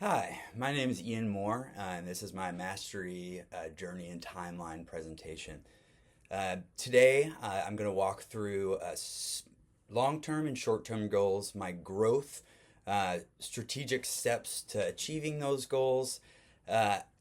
Hi, my name is IanMoore, and this is my Mastery Journey and Timeline presentation. Today, I'm going to walk through long-term and short-term goals, my growth, strategic steps to achieving those goals,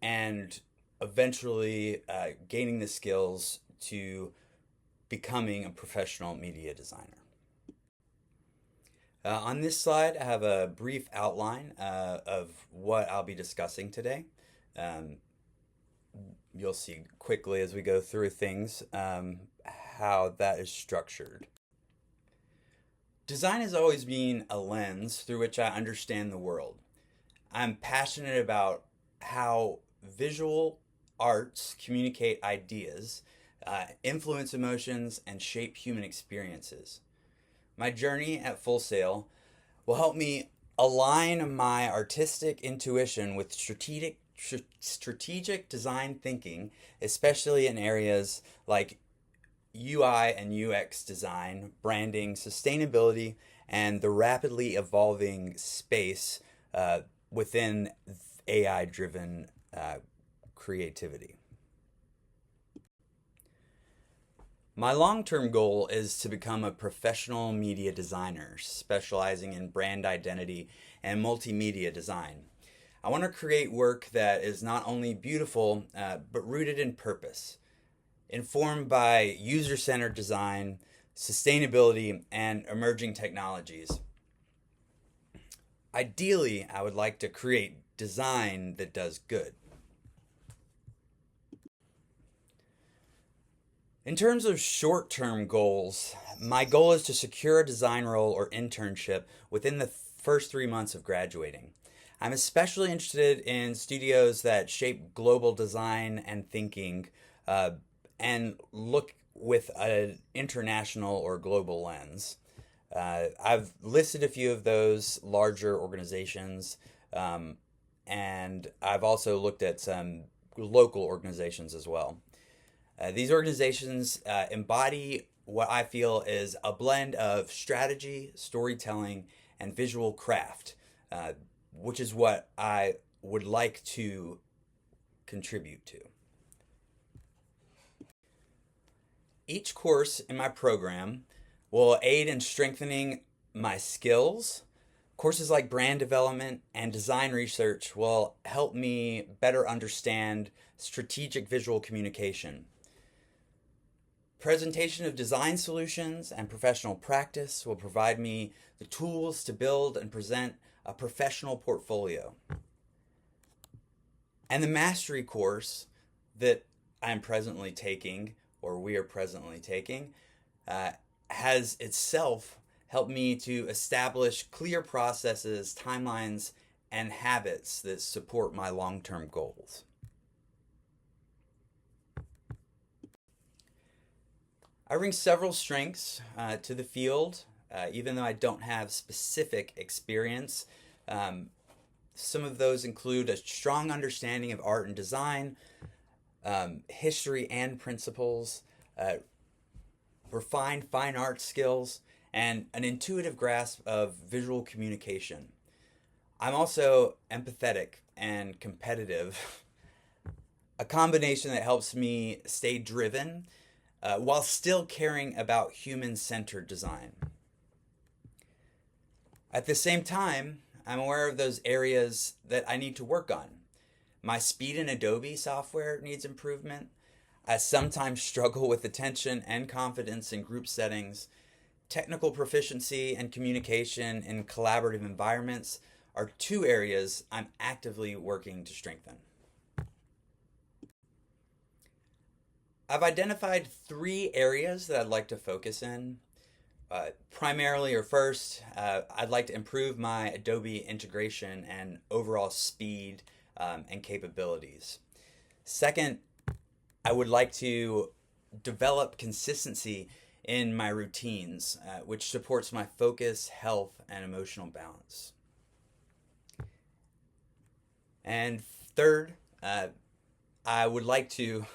and eventually gaining the skills to becoming a professional media designer. On this slide, I have a brief outline of what I'll be discussing today. Um, you'll see quickly as we go through things how that is structured. Design has always been a lens through which I understand the world. I'm passionate about how visual arts communicate ideas, influence emotions, and shape human experiences. My journey at Full Sail will help me align my artistic intuition with strategic design thinking, especially in areas like UI and UX design, branding, sustainability, and the rapidly evolving space within AI-driven creativity. My long-term goal is to become a professional media designer, specializing in brand identity and multimedia design. I want to create work that is not only beautiful, but rooted in purpose, informed by user-centered design, sustainability, and emerging technologies. Ideally, I would like to create design that does good. In terms of short-term goals, my goal is to secure a design role or internship within the first 3 months of graduating. I'm especially interested in studios that shape global design and thinking and look with an international or global lens. I've listed a few of those larger organizations, and I've also looked at some local organizations as well. These organizations embody what I feel is a blend of strategy, storytelling, and visual craft, which is what I would like to contribute to. Each course in my program will aid in strengthening my skills. Courses like brand development and design research will help me better understand strategic visual communication. Presentation of design solutions and professional practice will provide me the tools to build and present a professional portfolio. And the mastery course that I'm presently taking, or we are presently taking, has itself helped me to establish clear processes, timelines, and habits that support my long-term goals. I bring several strengths to the field, even though I don't have specific experience. Some of those include a strong understanding of art and design, history and principles, refined fine art skills, and an intuitive grasp of visual communication. I'm also empathetic and competitive, a combination that helps me stay driven while still caring about human-centered design. At the same time, I'm aware of those areas that I need to work on. My speed in Adobe software needs improvement. I sometimes struggle with attention and confidence in group settings. Technical proficiency and communication in collaborative environments are two areas I'm actively working to strengthen. I've identified 3 areas that I'd like to focus in. Primarily, or first, I'd like to improve my Adobe integration and overall speed and capabilities. Second, I would like to develop consistency in my routines, which supports my focus, health, and emotional balance. And third, I would like to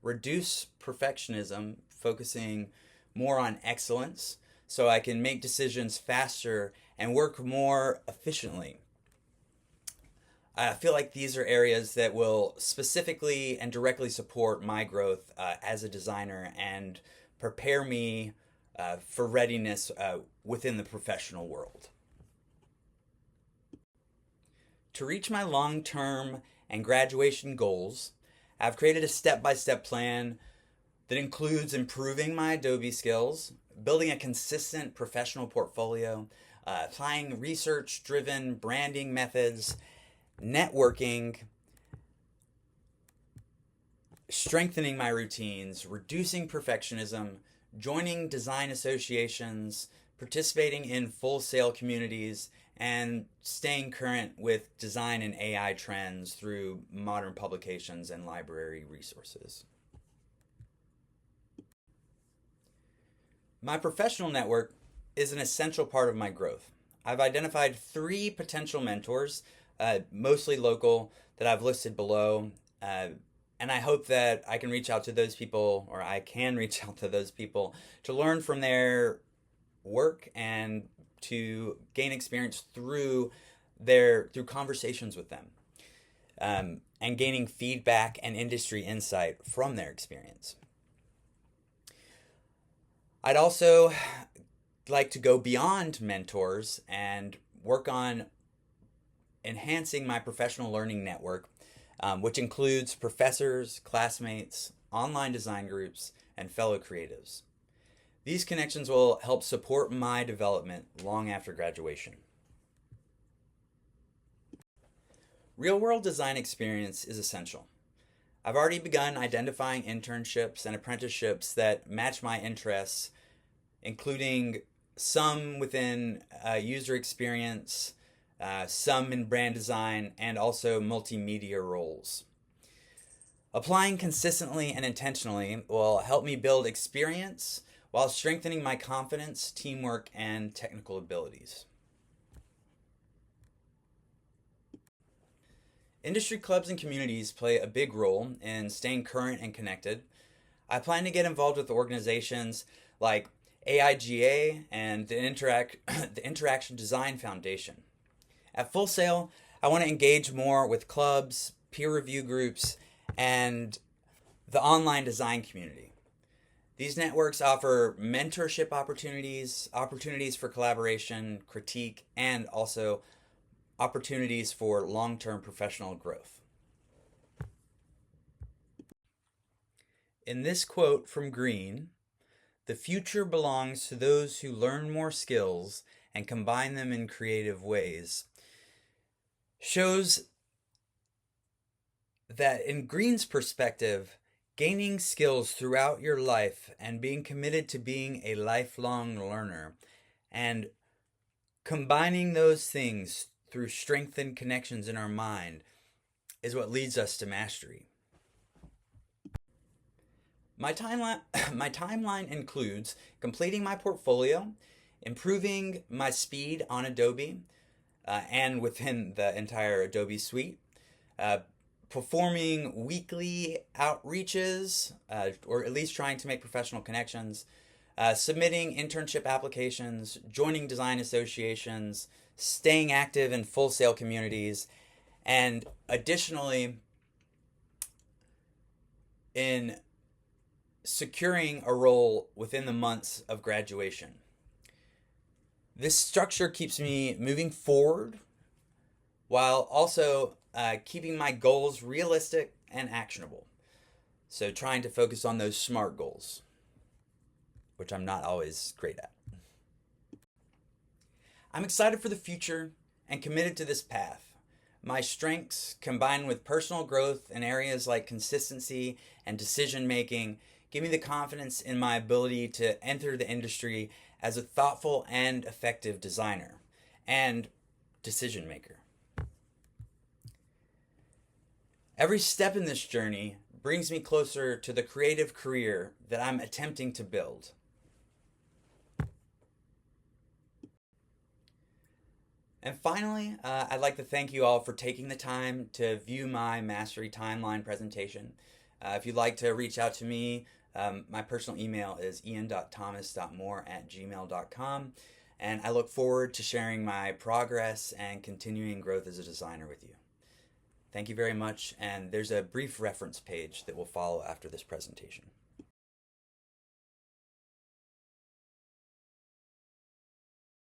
reduce perfectionism, focusing more on excellence so I can make decisions faster and work more efficiently. I feel like these are areas that will specifically and directly support my growth as a designer and prepare me for readiness within the professional world. To reach my long-term and graduation goals, I've created a step-by-step plan that includes improving my Adobe skills, building a consistent professional portfolio, applying research-driven branding methods, networking, strengthening my routines, reducing perfectionism, joining design associations, participating in full sale communities, and staying current with design and AI trends through modern publications and library resources. My professional network is an essential part of my growth. I've identified 3 potential mentors, mostly local, that I've listed below. And I hope that I can reach out to those people, or I can reach out to those people to learn from their work and to gain experience through conversations with them, and gaining feedback and industry insight from their experience. I'd also like to go beyond mentors and work on enhancing my professional learning network, which includes professors, classmates, online design groups, and fellow creatives. These connections will help support my development long after graduation. Real-world design experience is essential. I've already begun identifying internships and apprenticeships that match my interests, including some within user experience, some in brand design, and also multimedia roles. Applying consistently and intentionally will help me build experience while strengthening my confidence, teamwork, and technical abilities. Industry clubs and communities play a big role in staying current and connected. I plan to get involved with organizations like AIGA and the Interaction Design Foundation. At Full Sail, I want to engage more with clubs, peer review groups, and the online design community. These networks offer mentorship opportunities for collaboration, critique, and also opportunities for long-term professional growth. In this quote from Green, "The future belongs to those who learn more skills and combine them in creative ways," shows that in Green's perspective, gaining skills throughout your life and being committed to being a lifelong learner and combining those things through strengthened connections in our mind is what leads us to mastery. My timeline includes completing my portfolio, improving my speed on Adobe and within the entire Adobe suite, performing weekly outreaches, or at least trying to make professional connections, submitting internship applications, joining design associations, staying active in full sale communities, and additionally in securing a role within the months of graduation. This structure keeps me moving forward while also keeping my goals realistic and actionable. So trying to focus on those SMART goals, which I'm not always great at. I'm excited for the future and committed to this path. My strengths, combined with personal growth in areas like consistency and decision making, give me the confidence in my ability to enter the industry as a thoughtful and effective designer and decision maker. Every step in this journey brings me closer to the creative career that I'm attempting to build. And finally, I'd like to thank you all for taking the time to view my Mastery Timeline presentation. If you'd like to reach out to me, my personal email is ian.thomas.moore@gmail.com, and I look forward to sharing my progress and continuing growth as a designer with you. Thank you very much, and there's a brief reference page that will follow after this presentation.